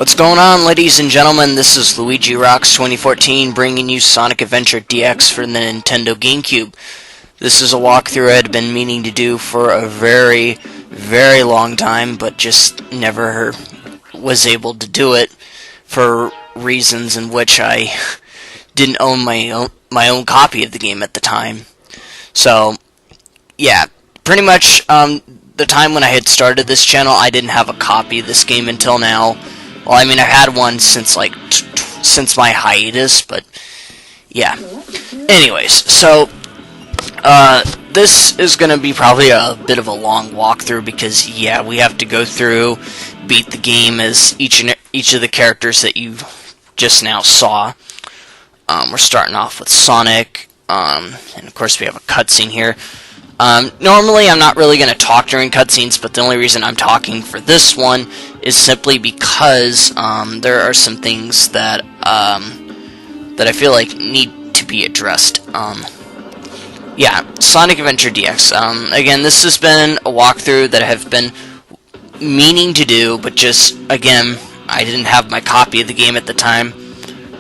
What's going on, ladies and gentlemen? This is Luigi Rocks 2014 bringing you Sonic Adventure DX for the Nintendo GameCube. This is a walkthrough I had been meaning to do for a very, very long time, but just never was able to do it for reasons in which I didn't own my own copy of the game at the time. So, yeah, pretty much the time when I had started this channel, I didn't have a copy of this game until now. Well, I mean, I've had one since, like, since my hiatus, but, yeah. Anyways, so, this is gonna be probably a bit of a long walkthrough, because, yeah, we have to go through, beat the game as each of the characters that you just now saw. We're starting off with Sonic, and of course we have a cutscene here. Normally I'm not really going to talk during cutscenes, but the only reason I'm talking for this one is simply because there are some things that that I feel like need to be addressed. Yeah, Sonic Adventure DX. Again, this has been a walkthrough that I have been meaning to do, but just, again, I didn't have my copy of the game at the time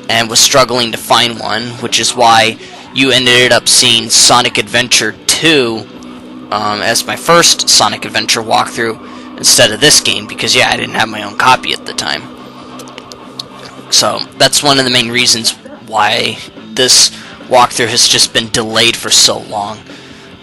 and was struggling to find one, which is why you ended up seeing Sonic Adventure 2 as my first Sonic Adventure walkthrough instead of this game, because, yeah, I didn't have my own copy at the time. So, that's one of the main reasons why this walkthrough has just been delayed for so long.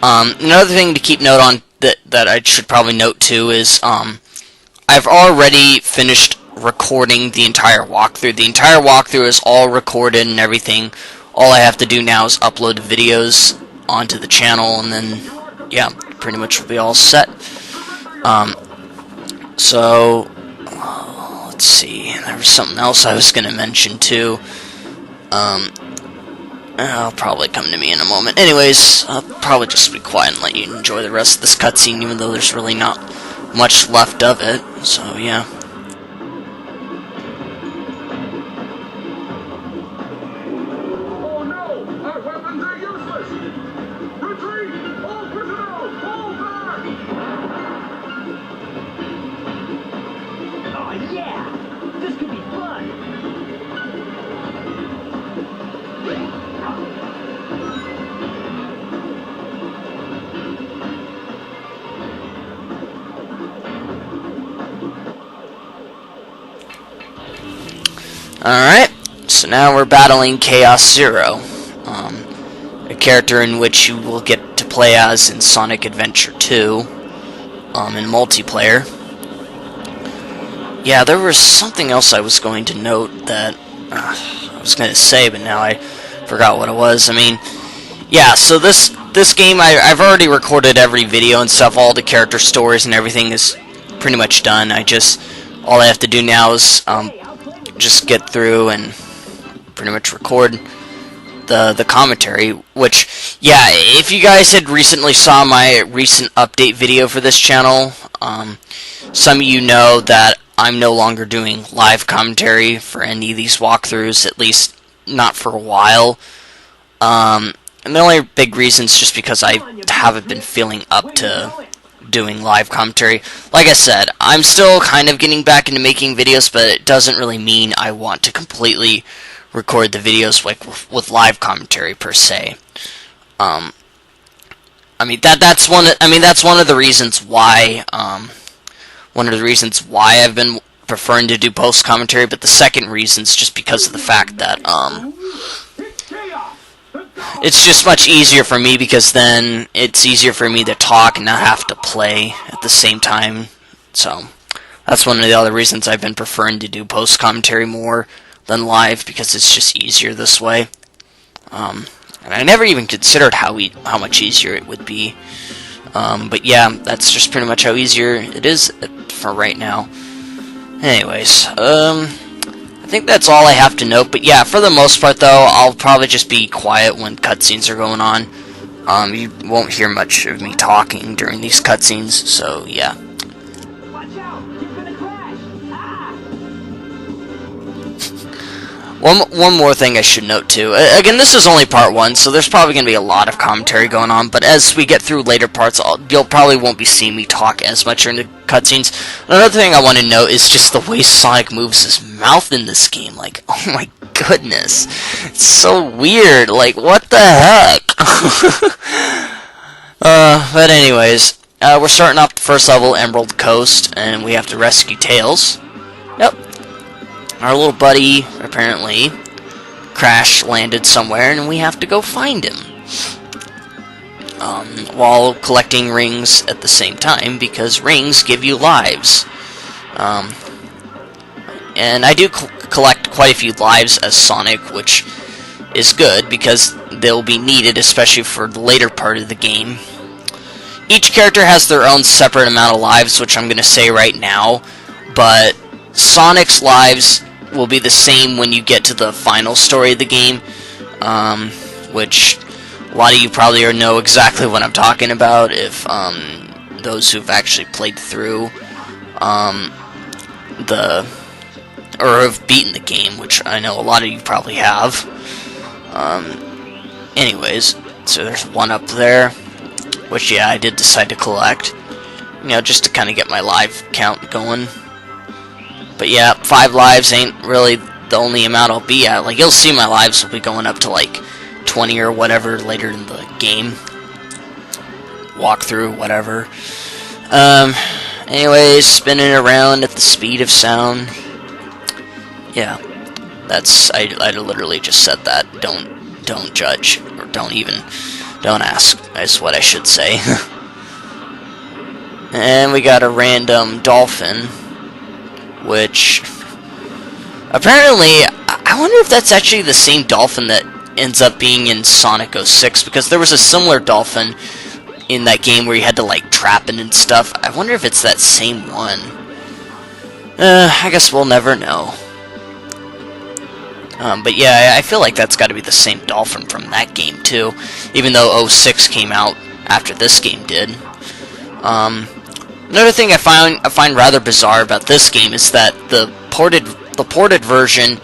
Another thing to keep note on that I should probably note too is I've already finished recording the entire walkthrough. The entire walkthrough is all recorded and everything. All I have to do now is upload the videos onto the channel, and then, yeah, pretty much will be all set. So, let's see, there was something else I was going to mention too. It'll probably come to me in a moment. Anyways, I'll probably just be quiet and let you enjoy the rest of this cutscene, even though there's really not much left of it. So, yeah. Alright, so now we're battling Chaos Zero, a character in which you will get to play as in Sonic Adventure 2, in multiplayer. Yeah, there was something else I was going to note that I was going to say, but now I forgot what it was. I mean, yeah, so this game, I've already recorded every video and stuff, all the character stories and everything is pretty much done. All I have to do now is, just get through and pretty much record the commentary, which, yeah, if you guys had recently saw my recent update video for this channel, some of you know that I'm no longer doing live commentary for any of these walkthroughs, at least not for a while. And the only big reason is just because I haven't been feeling up to doing live commentary. Like I said, I'm still kind of getting back into making videos, but it doesn't really mean I want to completely record the videos like with live commentary per se. I mean that's one of the reasons why I've been preferring to do post commentary, but the second reason is just because of the fact that it's just much easier for me, because then it's easier for me to talk and not have to play at the same time. So that's one of the other reasons I've been preferring to do post commentary more than live, because it's just easier this way. And I never even considered how much easier it would be. But yeah, that's just pretty much how easier it is for right now. Anyways, I think that's all I have to note, but yeah, for the most part though, I'll probably just be quiet when cutscenes are going on. You won't hear much of me talking during these cutscenes, so yeah. Watch out! You're gonna crash! Ah! One more thing I should note too. Again, this is only part 1, so there's probably going to be a lot of commentary going on. But as we get through later parts, you'll probably won't be seeing me talk as much during the cutscenes. Another thing I want to note is just the way Sonic moves his mouth in this game. Like, oh my goodness, it's so weird. Like, what the heck? But anyways, we're starting off the first level, Emerald Coast, and we have to rescue Tails. Yep. Our little buddy apparently crash landed somewhere, and we have to go find him. While collecting rings at the same time, because rings give you lives. And I do collect quite a few lives as Sonic, which is good, because they'll be needed, especially for the later part of the game. Each character has their own separate amount of lives, which I'm going to say right now, but Sonic's lives will be the same when you get to the final story of the game, which a lot of you probably know exactly what I'm talking about if those who've actually played through or have beaten the game, which I know a lot of you probably have. Anyways, so there's one up there, which yeah, I did decide to collect, just to kind of get my life count going. But yeah, 5 lives ain't really the only amount I'll be at. Like, you'll see my lives will be going up to like 20 or whatever later in the game. Walkthrough, whatever. Anyways, spinning around at the speed of sound. Yeah, I literally just said that. Don't judge, or don't ask, is what I should say. And we got a random dolphin, which apparently, I wonder if that's actually the same dolphin that ends up being in Sonic 06, because there was a similar dolphin in that game where you had to like trap it and stuff. I wonder if it's that same one. I guess we'll never know. But yeah, I feel like that's got to be the same dolphin from that game too, even though 06 came out after this game did. Another thing I find rather bizarre about this game is that the ported version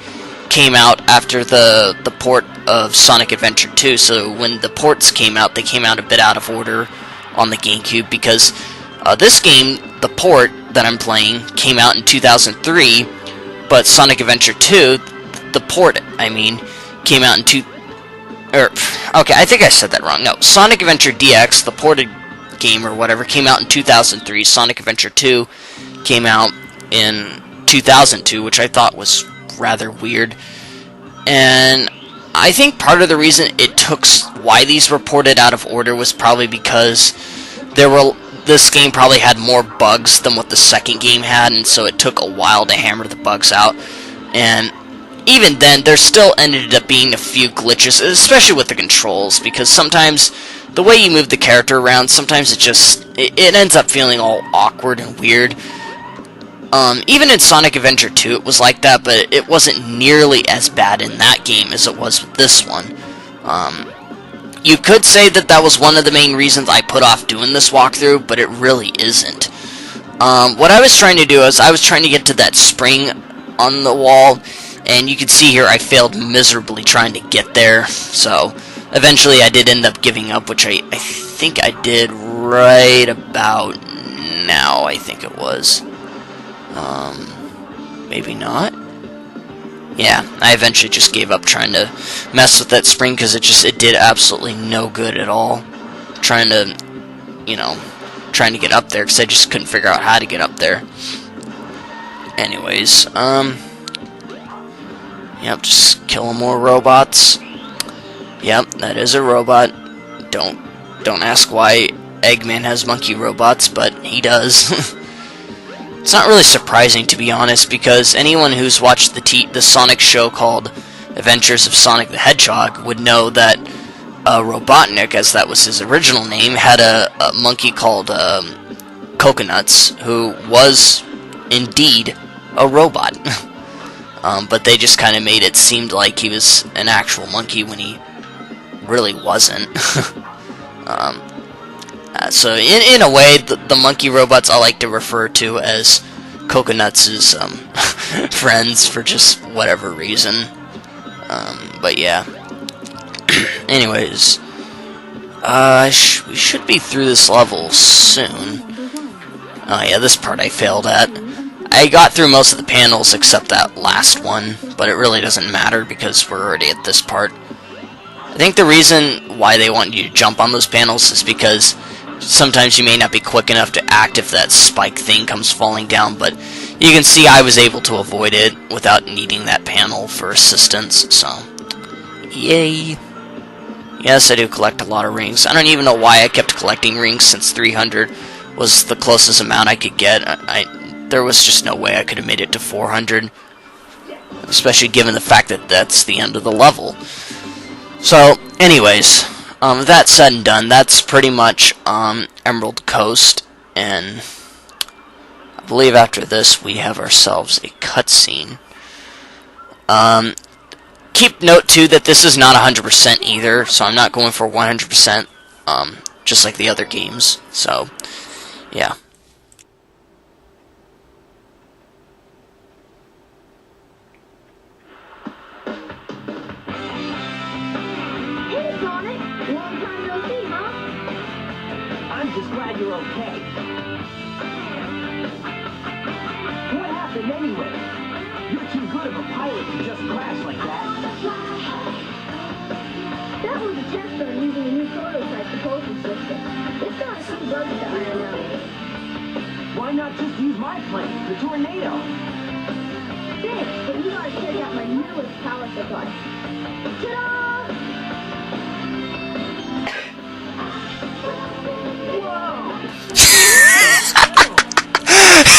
came out after the port of Sonic Adventure 2. So when the ports came out, they came out a bit out of order on the GameCube, because this game, the port that I'm playing, came out in 2003, but Sonic Adventure 2, the port, I mean, came out in okay, I think I said that wrong. No, Sonic Adventure DX, the ported game or whatever, came out in 2003. Sonic Adventure 2 came out in 2002, which I thought was rather weird. And I think part of the reason why these were ported out of order was probably because this game probably had more bugs than what the second game had, and so it took a while to hammer the bugs out. And even then, there still ended up being a few glitches, especially with the controls, because sometimes the way you move the character around, sometimes it ends up feeling all awkward and weird. Even in Sonic Adventure 2 it was like that, but it wasn't nearly as bad in that game as it was with this one. You could say that was one of the main reasons I put off doing this walkthrough, but it really isn't. What I was trying to do is I was trying to get to that spring on the wall, and you can see here I failed miserably trying to get there, so eventually I did end up giving up, which I think I did right about now, I think it was. Maybe not? Yeah, I eventually just gave up trying to mess with that spring, because it did absolutely no good at all. Trying to get up there, because I just couldn't figure out how to get up there. Anyways, yep, just killing more robots. Yep, that is a robot. Don't ask why Eggman has monkey robots, but he does. It's not really surprising, to be honest, because anyone who's watched the Sonic show called Adventures of Sonic the Hedgehog would know that Robotnik, as that was his original name, had a monkey called Coconuts, who was indeed a robot. But they just kind of made it seem like he was an actual monkey when he really wasn't. So in a way, the monkey robots I like to refer to as Coconuts' friends for just whatever reason. but yeah. Anyways, we should be through this level soon. Oh yeah, this part I failed at. I got through most of the panels except that last one, but it really doesn't matter because we're already at this part. I think the reason why they want you to jump on those panels is because sometimes you may not be quick enough to act if that spike thing comes falling down, but you can see I was able to avoid it without needing that panel for assistance, so yay. Yes, I do collect a lot of rings. I don't even know why I kept collecting rings since 300 was the closest amount I could get. There was just no way I could have made it to 400, especially given the fact that that's the end of the level. So, anyways, with that said and done, that's pretty much Emerald Coast, and I believe after this we have ourselves a cutscene. Keep note too that this is not 100% either, so I'm not going for 100%, just like the other games. So, yeah. Hey, Sonic! Long time no see, huh? I'm just glad you're okay. What happened anyway? You're too good of a pilot to just crash like that. That was a test on using a new prototype propulsion system. It's got a few bugs to iron out. Why not just use my plane, the Tornado? Thanks, but you gotta check out my newest power supply. Ta-da! Whoa!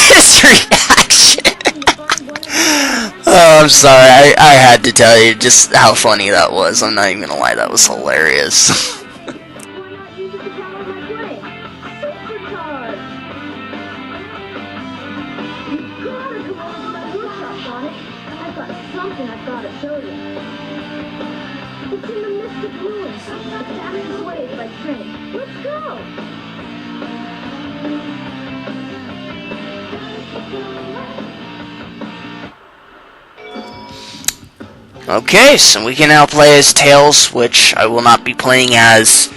His reaction! Oh, I'm sorry, I had to tell you just how funny that was. I'm not even gonna lie, that was hilarious. Why not use it to power my plane? Supercharge! You gotta come over to my workshop, Sonic. I've got something I've gotta show you. It's in the Mystic Ruins, the fastest way by train. Let's go! Okay, so we can now play as Tails, which I will not be playing as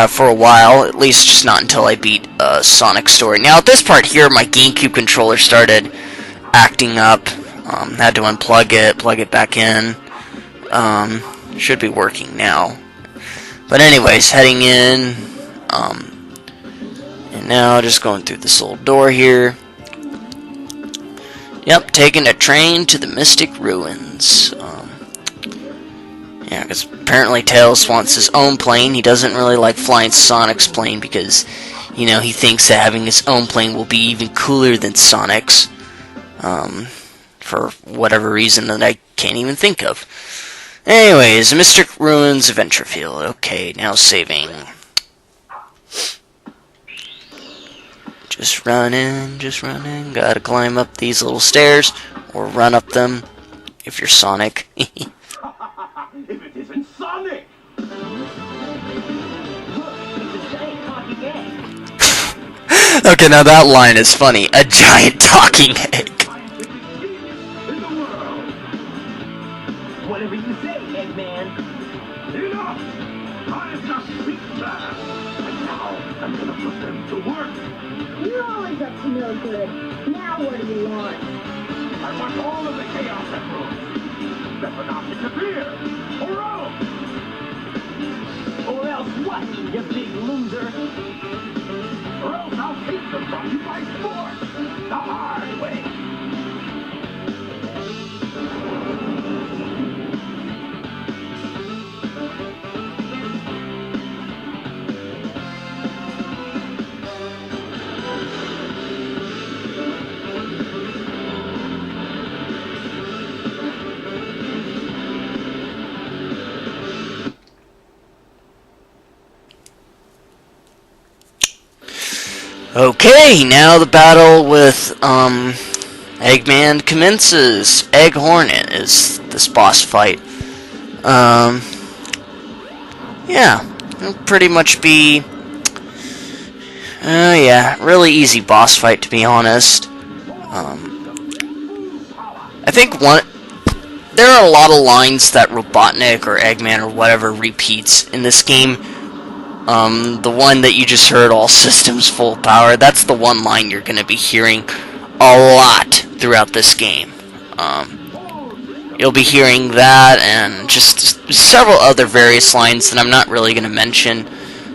for a while, at least just not until I beat Sonic's story. Now, at this part here, my GameCube controller started acting up. Had to unplug it, plug it back in. Should be working now. But anyways, heading in, and now just going through this little door here. Yep, taking a train to the Mystic Ruins. Yeah, because apparently Tails wants his own plane. He doesn't really like flying Sonic's plane because, you know, he thinks that having his own plane will be even cooler than Sonic's. For whatever reason that I can't even think of. Anyways, Mystic Ruins Adventure Field. Okay, now saving. Just running, just running. Gotta climb up these little stairs, or run up them, if you're Sonic. If it isn't Sonic! Look, it's a giant talking egg. Okay, now that line is funny. A giant talking egg. In the world! Whatever you say, Eggman. Enough! I've just speak fast! And now I'm gonna put them to work! You're always up to no good. Now what do you want? I want all of the Chaos Emeralds! Better not disappear! Or else what, you big loser? Or else I'll take them from you by force! The hard way! Okay, now the battle with Eggman commences. Egg Hornet is this boss fight. Yeah, it'll pretty much be yeah, really easy boss fight, to be honest. I think there are a lot of lines that Robotnik or Eggman or whatever repeats in this game. The one that you just heard, all systems full power, that's the one line you're going to be hearing a lot throughout this game. You'll be hearing that and just several other various lines that I'm not really going to mention.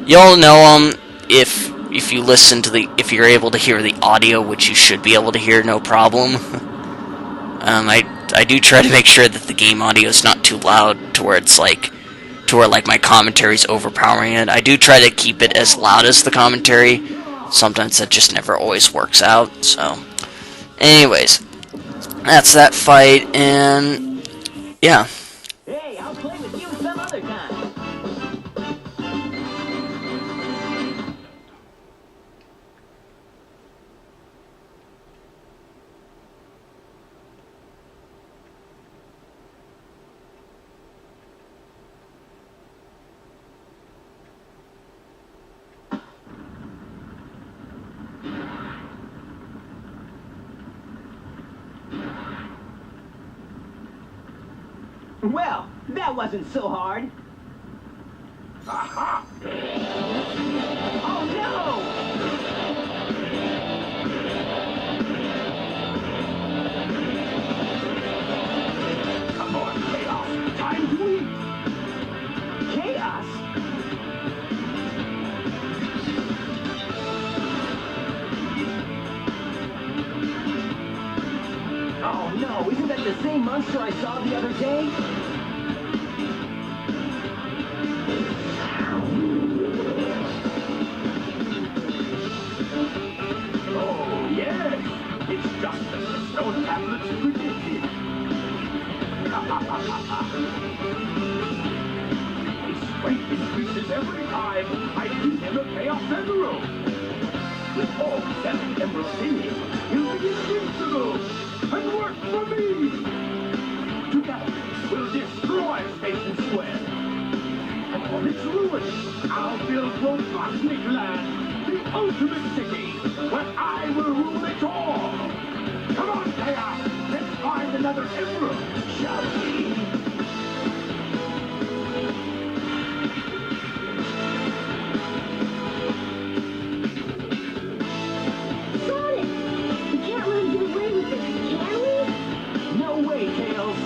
You'll know them if you listen to if you're able to hear the audio, which you should be able to hear no problem. I do try to make sure that the game audio is not too loud to where it's like my commentary's overpowering it. I do try to keep it as loud as the commentary. Sometimes that just never always works out. So, anyways, that's that fight, and yeah. Hey, I'll play with you some other time. Well, that wasn't so hard. Aha! Oh no! Come on, Chaos! Time to eat! Chaos? Oh no, isn't that the same monster I saw the other day? Oh, yes! It's just as the stone tablets predicted. His strength increases every time I give him a Chaos Emerald. With all 7 emeralds in him, he'll be invincible and work for me. Together, we'll destroy Station Square. And on its ruins, I'll build Robotnik Land, the ultimate city, where I will rule it all. Come on, Chaos, let's find another emerald, shall we? Sonic! We can't let him get away with this, can we? No way, Tails.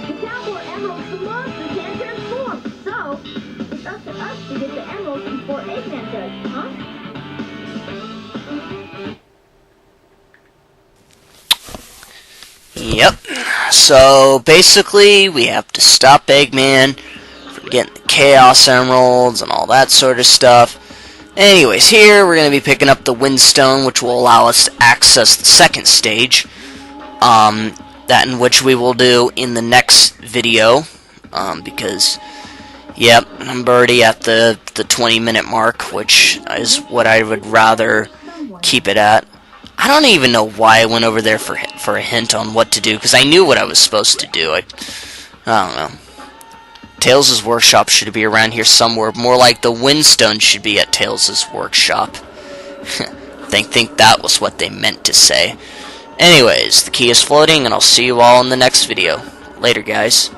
Without more emeralds, the monster can't transform. So, it's up to us to get the emeralds before Eggman does, huh? Yep. So basically, we have to stop Eggman from getting the Chaos Emeralds and all that sort of stuff. Anyways, here we're going to be picking up the Windstone, which will allow us to access the second stage. That in which we will do in the next video. Because, yep, I'm already at the 20-minute mark, which is what I would rather keep it at. I don't even know why I went over there for a hint on what to do, because I knew what I was supposed to do. I don't know. Tails' workshop should be around here somewhere. More like the Windstone should be at Tails' workshop. think that was what they meant to say. Anyways, the key is floating, and I'll see you all in the next video. Later, guys.